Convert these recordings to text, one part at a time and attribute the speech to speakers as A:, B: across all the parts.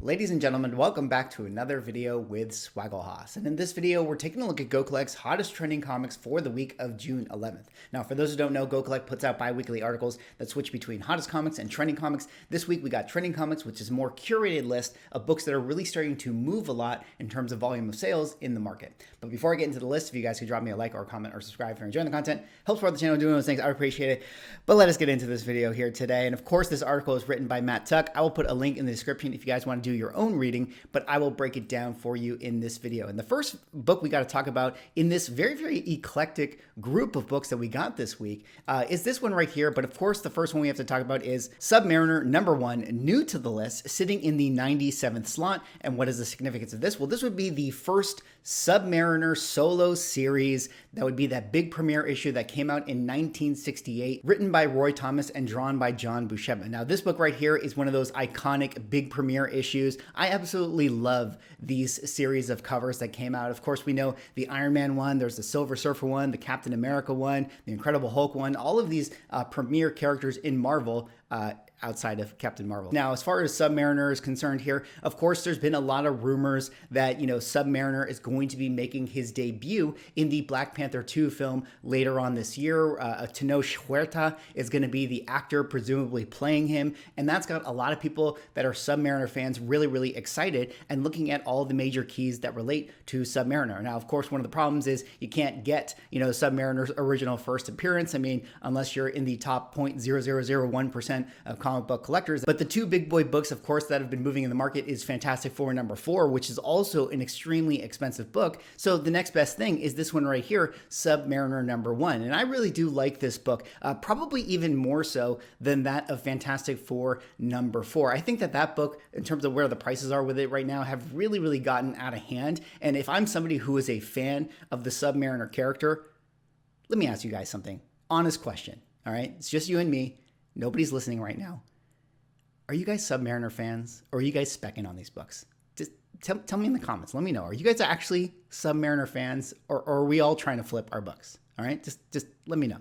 A: Ladies and gentlemen, welcome back to another video with Swaggle. And in this video, we're taking a look at Go Collect's hottest trending comics for the week of June 11th. Now, for those who don't know, Go Collect puts out bi-weekly articles that switch between hottest comics and trending comics. This week, we got trending comics, which is a more curated list of books that are really starting to move a lot in terms of volume of sales in the market. But before I get into the list, if you guys could drop me a like or a comment or subscribe if you're enjoying the content, helps support the channel doing those things, I would appreciate it. But let us get into this video here today. And of course, this article is written by Matt Tuck. I will put a link in the description if you guys want to do your own reading, but I will break it down for you in this video. And the first book we got to talk about in this very eclectic group of books that we got this week is this one right here. But of course, the first one we have to talk about is Submariner Number One, new to the list, sitting in the 97th slot. And what is the significance of this? Well, this would be the first Submariner solo series. That would be that big premiere issue that came out in 1968, written by Roy Thomas and drawn by John Buscema. Now, this book right here is one of those iconic big premiere issues. I absolutely love these series of covers that came out. Of course, we know the Iron Man one, there's the Silver Surfer one, the Captain America one, the Incredible Hulk one, all of these premiere characters in Marvel outside of Captain Marvel. Now, as far as Submariner is concerned here, of course, there's been a lot of rumors that, Submariner is going to be making his debut in the Black Panther 2 film later on this year. Tenoch Huerta is going to be the actor presumably playing him, and that's got a lot of people that are Submariner fans really excited and looking at all the major keys that relate to Submariner. Now, of course, one of the problems is you can't get, Submariner's original first appearance. I mean, unless you're in the top 0.0001% of comic book collectors. But the two big boy books, of course, that have been moving in the market is Fantastic Four number 4, which is also an extremely expensive book. So the next best thing is this one right here, Submariner Number One. And I really do like this book, probably even more so than that of Fantastic Four number 4. I think that book, in terms of where the prices are with it right now, have really gotten out of hand. And if I'm somebody who is a fan of the Submariner character, let me ask you guys something. Honest question, all right? It's just you and me. Nobody's listening right now. Are you guys Submariner fans, or are you guys specking on these books? Just tell me in the comments. Let me know. Are you guys actually Submariner fans, or are we all trying to flip our books? All right, just let me know.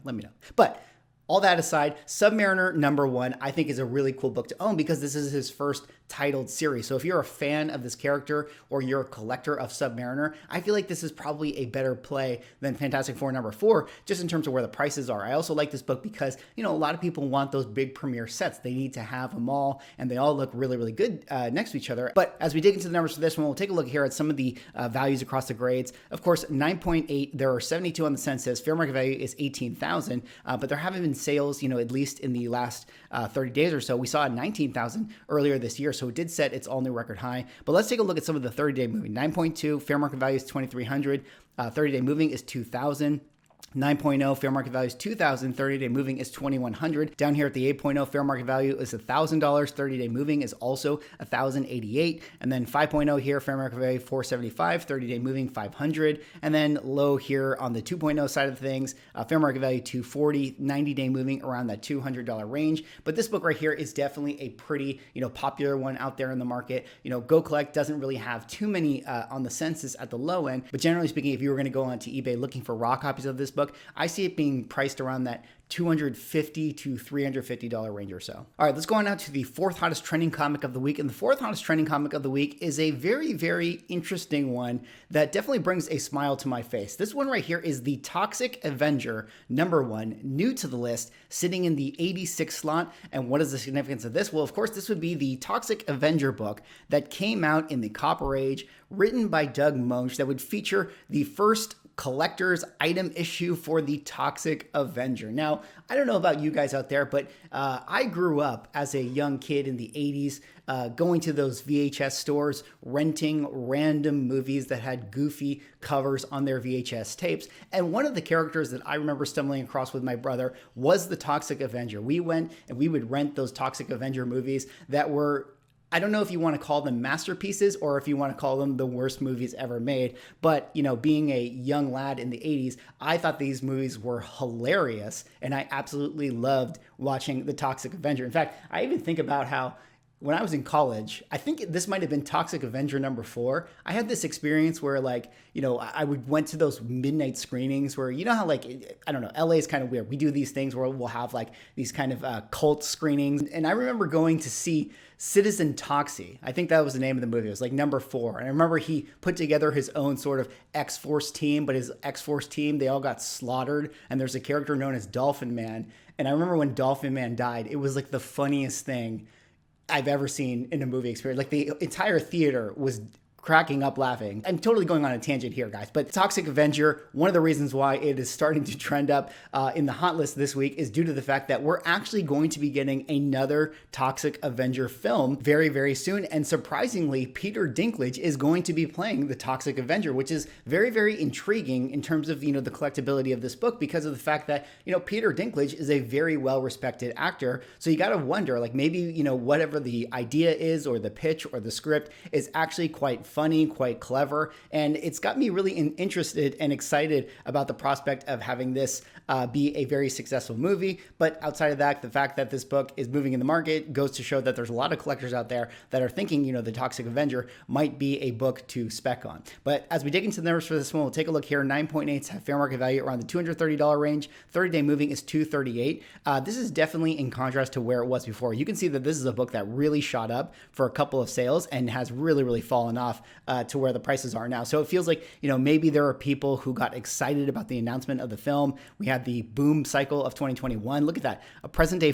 A: But all that aside, Submariner Number One, I think, is a really cool book to own because this is his first titled series. So if you're a fan of this character or you're a collector of Submariner, I feel like this is probably a better play than Fantastic Four number 4, just in terms of where the prices are. I also like this book because, a lot of people want those big premiere sets. They need to have them all, and they all look really good next to each other. But as we dig into the numbers for this one, we'll take a look here at some of the values across the grades. Of course, 9.8, there are 72 on the census. Fair market value is 18,000, but there haven't been sales, at least in the last 30 days or so. We saw 19,000 earlier this year, so it did set its all-new record high. But let's take a look at some of the 30-day moving. 9.2, fair market value is 2,300. 30-day moving is 2,000. 9.0 fair market value is 2,000, 30-day moving is 2,100. Down here at the 8.0 fair market value is $1,000, 30-day moving is also $1,088. And then 5.0 here, fair market value 475, 30-day moving 500. And then low here on the 2.0 side of things, fair market value 240, 90-day moving around that $200 range. But this book right here is definitely a pretty, popular one out there in the market. Go Collect doesn't really have too many on the census at the low end, but generally speaking, if you were going to go onto eBay looking for raw copies of this book, I see it being priced around that $250 to $350 range or so. All right, let's go on now to the fourth hottest trending comic of the week. And the fourth hottest trending comic of the week is a very interesting one that definitely brings a smile to my face. This one right here is the Toxic Avenger Number One, new to the list, sitting in the 86th slot. And what is the significance of this? Well, of course, this would be the Toxic Avenger book that came out in the Copper Age, written by Doug Moench, that would feature the first collector's item issue for the Toxic Avenger. Now, I don't know about you guys out there, but I grew up as a young kid in the 80s, going to those VHS stores, renting random movies that had goofy covers on their VHS tapes. And one of the characters that I remember stumbling across with my brother was the Toxic Avenger. We went and we would rent those Toxic Avenger movies that were, I don't know if you want to call them masterpieces or if you want to call them the worst movies ever made. But, being a young lad in the 80s, I thought these movies were hilarious. And I absolutely loved watching the Toxic Avenger. In fact, I even think about how when I was in college, I think this might have been Toxic Avenger #4. I had this experience where, like, I went to those midnight screenings where, how, like, I don't know, LA is kind of weird. We do these things where we'll have like these kind of cult screenings. And I remember going to see Citizen Toxie. I think that was the name of the movie. It was like #4. And I remember he put together his own sort of X-Force team, but his X-Force team, they all got slaughtered. And there's a character known as Dolphin Man. And I remember when Dolphin Man died, it was like the funniest thing I've ever seen in a movie experience. Like the entire theater was cracking up laughing. I'm totally going on a tangent here, guys, but Toxic Avenger, one of the reasons why it is starting to trend up in the hot list this week is due to the fact that we're actually going to be getting another Toxic Avenger film very, very soon. And surprisingly, Peter Dinklage is going to be playing the Toxic Avenger, which is very, very intriguing in terms of, the collectability of this book because of the fact that, Peter Dinklage is a very well-respected actor. So you got to wonder, like, maybe, whatever the idea is or the pitch or the script is actually quite funny, quite clever, and it's got me really interested and excited about the prospect of having this be a very successful movie. But outside of that, the fact that this book is moving in the market goes to show that there's a lot of collectors out there that are thinking, the Toxic Avenger might be a book to spec on. But as we dig into the numbers for this one, we'll take a look here. 9.8s have fair market value around the $230 range. 30-day moving is $238. This is definitely in contrast to where it was before. You can see that this is a book that really shot up for a couple of sales and has really, really fallen off to where the prices are now. So it feels like, maybe there are people who got excited about the announcement of the film. We had the boom cycle of 2021. Look at that, a present day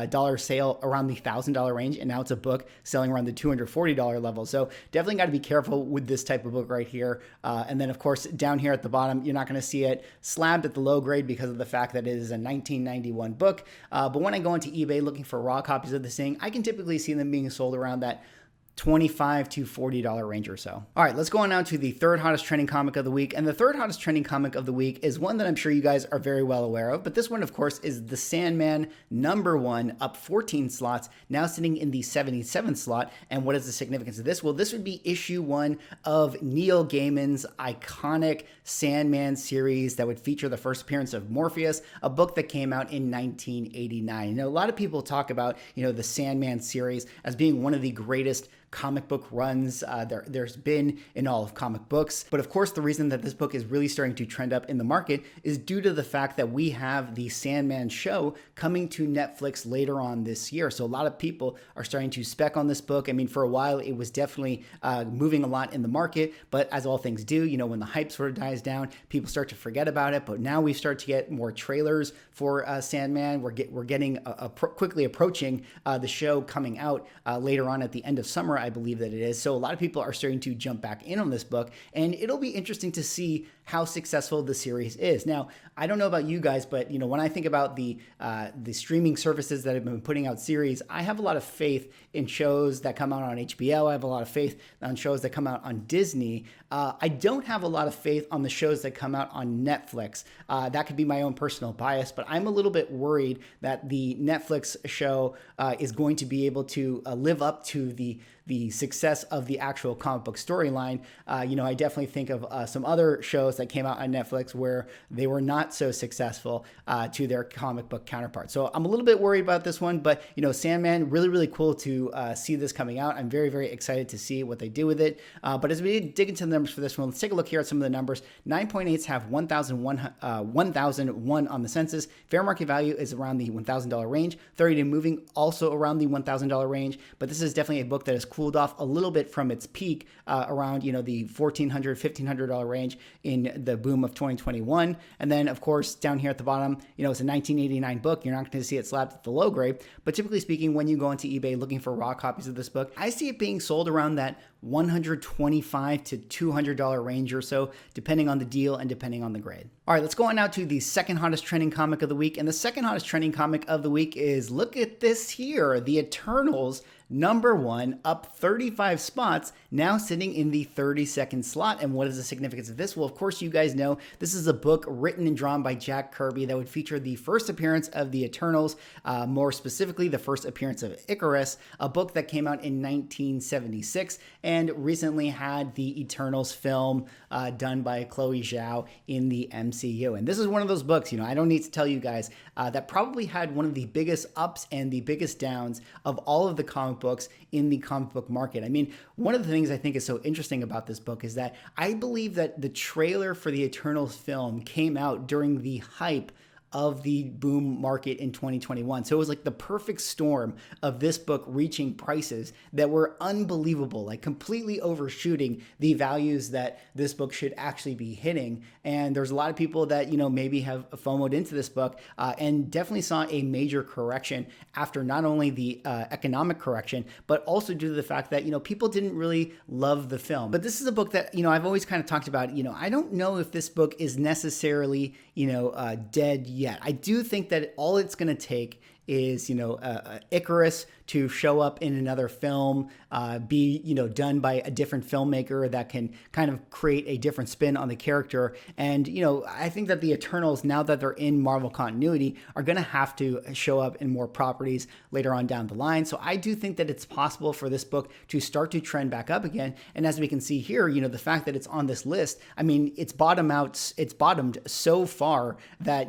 A: dollar sale around the $1,000 range, and now it's a book selling around the $240 level. So definitely got to be careful with this type of book right here. And then of course, down here at the bottom, you're not going to see it slabbed at the low grade because of the fact that it is a 1991 book. But when I go into eBay looking for raw copies of this thing, I can typically see them being sold around that $25 to $40 range or so. All right, let's go on now to the third hottest trending comic of the week. And the third hottest trending comic of the week is one that I'm sure you guys are very well aware of. But this one, of course, is The Sandman #1, up 14 slots, now sitting in the 77th slot. And what is the significance of this? Well, this would be issue 1 of Neil Gaiman's iconic Sandman series that would feature the first appearance of Morpheus, a book that came out in 1989. Now, a lot of people talk about, the Sandman series as being one of the greatest comic book runs there's been in all of comic books. But of course, the reason that this book is really starting to trend up in the market is due to the fact that we have the Sandman show coming to Netflix later on this year. So a lot of people are starting to spec on this book. I mean, for a while, it was definitely moving a lot in the market, but as all things do, when the hype sort of dies down, people start to forget about it. But now we start to get more trailers for Sandman. We're getting quickly approaching the show coming out later on at the end of summer, I believe that it is. So a lot of people are starting to jump back in on this book, and it'll be interesting to see how successful the series is. Now, I don't know about you guys, but when I think about the streaming services that have been putting out series, I have a lot of faith in shows that come out on HBO. I have a lot of faith on shows that come out on Disney. I don't have a lot of faith on the shows that come out on Netflix. That could be my own personal bias, but I'm a little bit worried that the Netflix show is going to be able to live up to the success of the actual comic book storyline. I definitely think of some other shows that came out on Netflix where they were not so successful to their comic book counterparts. So I'm a little bit worried about this one, but Sandman, really, really cool to see this coming out. I'm very, very excited to see what they do with it. But as we dig into the numbers for this one, let's take a look here at some of the numbers. 9.8s have 1,001 on the census. Fair market value is around the $1,000 range. 30-day moving also around the $1,000 range. But this is definitely a book that has cooled off a little bit from its peak around the $1,400, $1,500 range in the boom of 2021. And then of course down here at the bottom, it's a 1989 book. You're not going to see it slapped at the low grade, but typically speaking, when you go into eBay looking for raw copies of this book, I see it being sold around that $125 to $200 range or so, depending on the deal and depending on the grade. All right, let's go on now to the second hottest trending comic of the week. And the second hottest trending comic of the week is, look at this here, The Eternals #1, up 35 spots, now sitting in the 32nd slot. And what is the significance of this? Well, of course, you guys know this is a book written and drawn by Jack Kirby that would feature the first appearance of the Eternals, more specifically the first appearance of Icarus, a book that came out in 1976 and recently had the Eternals film done by Chloe Zhao in the MCU. And this is one of those books, I don't need to tell you guys, that probably had one of the biggest ups and the biggest downs of all of the comic comic books in the comic book market. I mean, one of the things I think is so interesting about this book is that I believe that the trailer for the Eternals film came out during the hype of the boom market in 2021. So it was like the perfect storm of this book reaching prices that were unbelievable, like completely overshooting the values that this book should actually be hitting. And there's a lot of people that, maybe have FOMO'd into this book and definitely saw a major correction after not only the economic correction, but also due to the fact that, people didn't really love the film. But this is a book that, I've always kind of talked about, I don't know if this book is necessarily, dead yet. I do think that all it's going to take is, Icarus to show up in another film, be, done by a different filmmaker that can kind of create a different spin on the character. And, I think that the Eternals, now that they're in Marvel continuity, are going to have to show up in more properties later on down the line. So I do think that it's possible for this book to start to trend back up again. And as we can see here, the fact that it's on this list, I mean, it's bottomed so far that,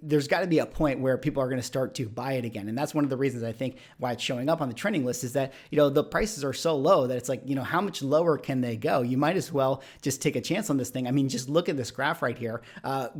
A: there's got to be a point where people are going to start to buy it again. And that's one of the reasons I think why it's showing up on the trending list is that, the prices are so low that it's like, how much lower can they go? You might as well just take a chance on this thing. I mean, just look at this graph right here.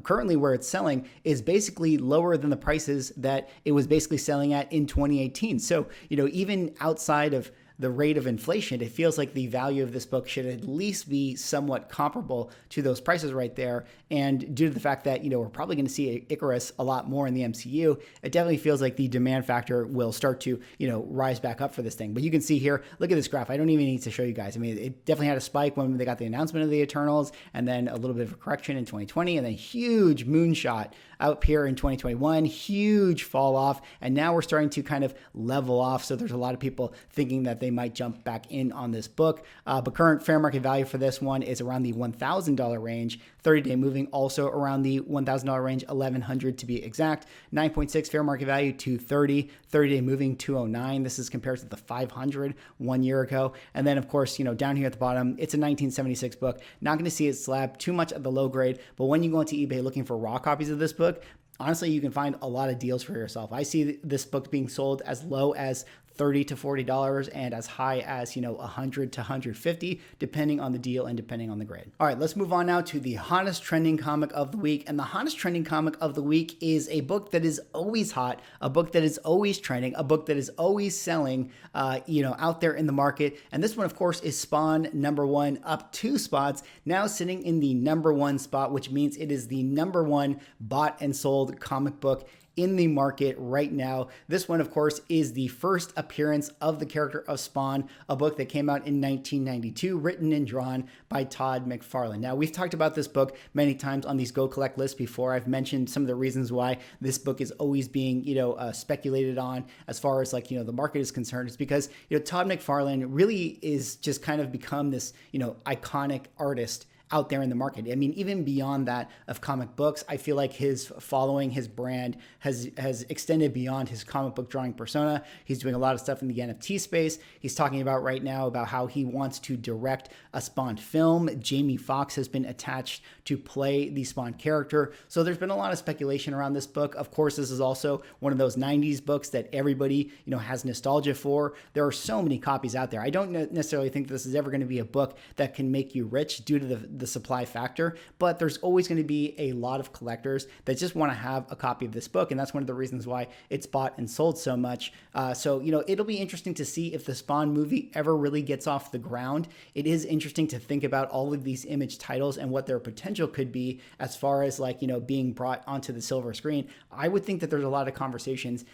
A: Currently where it's selling is basically lower than the prices that it was basically selling at in 2018. So, even outside of the rate of inflation, it feels like the value of this book should at least be somewhat comparable to those prices right there. And due to the fact that, we're probably going to see Icarus a lot more in the MCU, it definitely feels like the demand factor will start to, rise back up for this thing. But you can see here, look at this graph. I don't even need to show you guys. I mean, it definitely had a spike when they got the announcement of the Eternals, and then a little bit of a correction in 2020, and then huge moonshot out here in 2021, huge fall off. And now we're starting to kind of level off. So there's a lot of people thinking that they might jump back in on this book. But current fair market value for this one is around the $1,000 range. 30-day moving also around the $1,000 range, $1,100 to be exact. 9.6 fair market value, 230. 30-day moving, 209. This is compared to the 500 1 year ago. And then, of course, down here at the bottom, it's a 1976 book. Not going to see it slab too much at the low grade, but when you go into eBay looking for raw copies of this book, honestly, you can find a lot of deals for yourself. I see this book being sold as low as $30 to $40 and as high as, $100 to $150, depending on the deal and depending on the grade. All right, let's move on now to the hottest trending comic of the week. And the hottest trending comic of the week is a book that is always hot, a book that is always trending, a book that is always selling, out there in the market. And this one, of course, is Spawn number one, up 2 spots, now sitting in the number 1 spot, which means it is the number 1 bought and sold comic book in the market right now. This one, of course, is the first appearance of the character of Spawn, a book that came out in 1992, written and drawn by Todd McFarlane. Now, we've talked about this book many times on these Go Collect lists before. I've mentioned some of the reasons why this book is always being, speculated on as far as the market is concerned. It's because, Todd McFarlane really is just kind of become this, iconic artist out there in the market. I mean, even beyond that of comic books, I feel like his following, his brand has extended beyond his comic book drawing persona. He's doing a lot of stuff in the NFT space. He's talking about right now about how he wants to direct a Spawn film. Jamie Foxx has been attached to play the Spawn character. So there's been a lot of speculation around this book. Of course, this is also one of those 90s books that everybody, has nostalgia for. There are so many copies out there. I don't necessarily think this is ever going to be a book that can make you rich due to the supply factor, but there's always going to be a lot of collectors that just want to have a copy of this book, and that's one of the reasons why it's bought and sold so much. So it'll be interesting to see if the Spawn movie ever really gets off the ground. It is interesting to think about all of these Image titles and what their potential could be as far as being brought onto the silver screen. I would think that there's a lot of conversations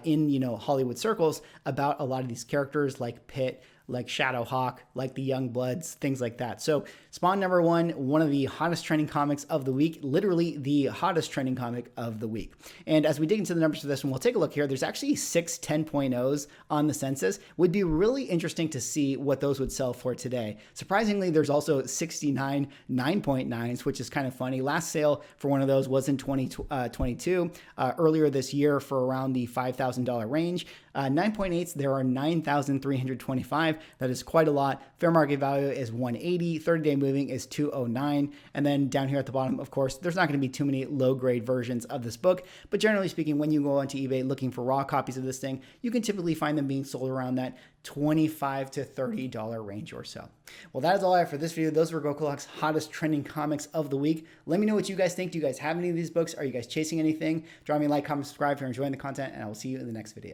A: in Hollywood circles about a lot of these characters like Pitt, like Shadowhawk, like the Youngbloods, things like that. So Spawn number one of the hottest trending comics of the week, literally the hottest trending comic of the week. And as we dig into the numbers for this one, we'll take a look here. There's actually 6 10.0s on the census. Would be really interesting to see what those would sell for today. Surprisingly, there's also 69 9.9s, which is kind of funny. Last sale for one of those was in 2022, earlier this year for around the $5,000 range. 9.8s, there are 9,325. That is quite a lot. Fair market value is 180, 30-day moving is 209, and then down here at the bottom, of course, there's not going to be too many low-grade versions of this book, but generally speaking, when you go onto eBay looking for raw copies of this thing, you can typically find them being sold around that $25 to $30 range or so. Well, that is all I have for this video. Those were Gokulak's hottest trending comics of the week. Let me know what you guys think. Do you guys have any of these books? Are you guys chasing anything? Drop me a like, comment, subscribe if you're enjoying the content, and I will see you in the next video.